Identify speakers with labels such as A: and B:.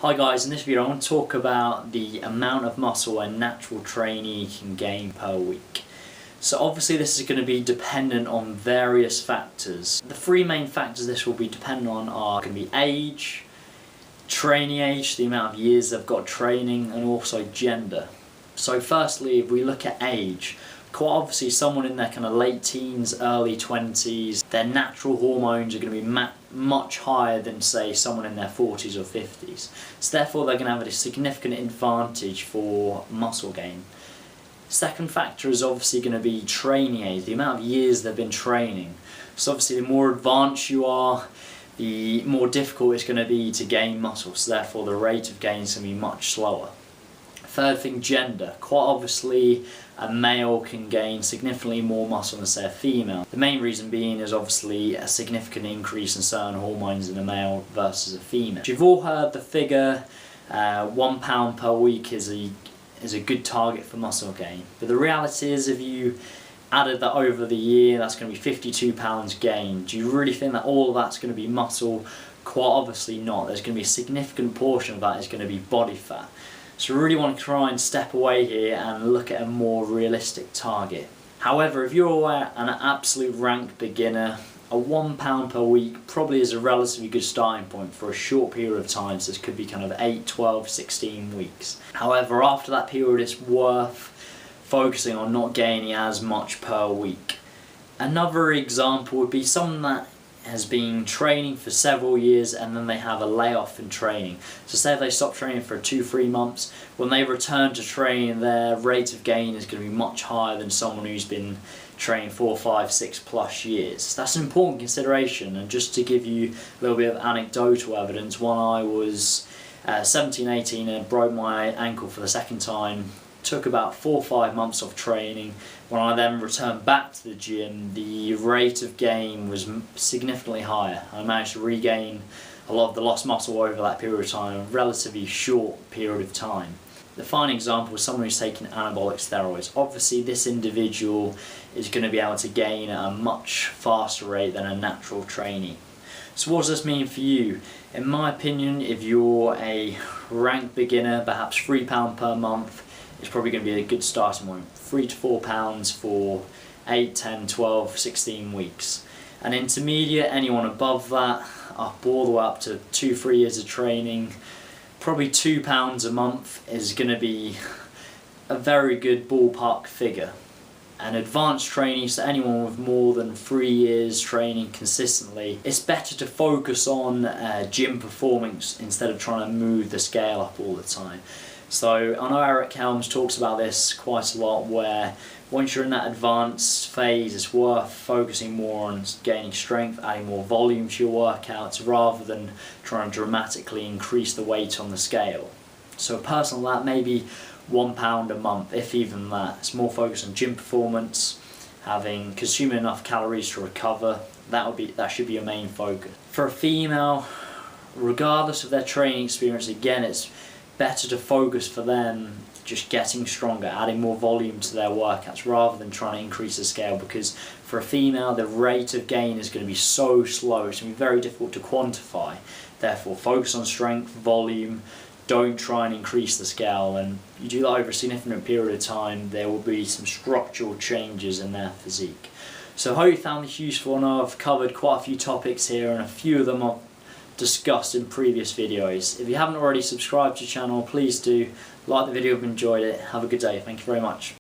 A: Hi guys, in this video I want to talk about the amount of muscle a natural trainee can gain per week. So obviously this is going to be dependent on various factors. The three main factors this will be dependent on are going to be age, trainee age, the amount of years they've got training, and also gender. So firstly, if we look at age, quite obviously someone in their kind of late teens, early 20s, their natural hormones are going to be much higher than say someone in their 40s or 50s. So therefore they're going to have a significant advantage for muscle gain. Second factor is obviously going to be training age, the amount of years they've been training. So obviously the more advanced you are, the more difficult it's going to be to gain muscle, so therefore the rate of gain is going to be much slower. Third thing, gender. Quite obviously a male can gain significantly more muscle than say a female. The main reason being is obviously a significant increase in certain hormones in a male versus a female. You've all heard the figure 1 pound per week is a good target for muscle gain, but the reality is if you added that over the year, that's going to be 52 pounds gained. Do you really think that all of that's going to be muscle? Quite obviously not. There's going to be a significant portion of that is going to be body fat. So we really want to try and step away here and look at a more realistic target. However, if you're an absolute rank beginner, a 1 pound per week probably is a relatively good starting point for a short period of time. So this could be kind of 8, 12, 16 weeks. However, after that period, it's worth focusing on not gaining as much per week. Another example would be someone that has been training for several years and then they have a layoff in training. So say if they stop training for 2-3 months, when they return to training their rate of gain is going to be much higher than someone who's been training 4, 5, 6 plus years. That's an important consideration, and just to give you a little bit of anecdotal evidence, when I was 17, 18 and broke my ankle for the second time, took about 4 or 5 months of training. When I then returned back to the gym, the rate of gain was significantly higher. I managed to regain a lot of the lost muscle over that period of time, a relatively short period of time. The final example is someone who's taking anabolic steroids. Obviously this individual is going to be able to gain at a much faster rate than a natural trainee. So what does this mean for you? In my opinion, if you're a rank beginner, perhaps £3 per month, it's probably going to be a good starting point. 3 to 4 pounds for 8, 10, 12, 16 weeks. An intermediate, anyone above that, up all the way up to 2-3 years of training, probably £2 a month is going to be a very good ballpark figure. An advanced trainee, so anyone with more than 3 years training consistently, it's better to focus on gym performance instead of trying to move the scale up all the time. So I know Eric Helms talks about this quite a lot, where once you're in that advanced phase, it's worth focusing more on gaining strength, adding more volume to your workouts, rather than trying to dramatically increase the weight on the scale. So a person like that, maybe £1 a month, if even that. It's more focused on gym performance, consuming enough calories to recover. That should be your main focus. For a female, regardless of their training experience, again, it's better to focus for them just getting stronger, adding more volume to their workouts rather than trying to increase the scale, because for a female the rate of gain is going to be so slow, it's going to be very difficult to quantify. Therefore focus on strength, volume, don't try and increase the scale, and you do that over a significant period of time, there will be some structural changes in their physique. So I hope you found this useful, and I've covered quite a few topics here, and a few of them are discussed in previous videos. If you haven't already subscribed to the channel, please do. Like the video if you enjoyed it. Have a good day. Thank you very much.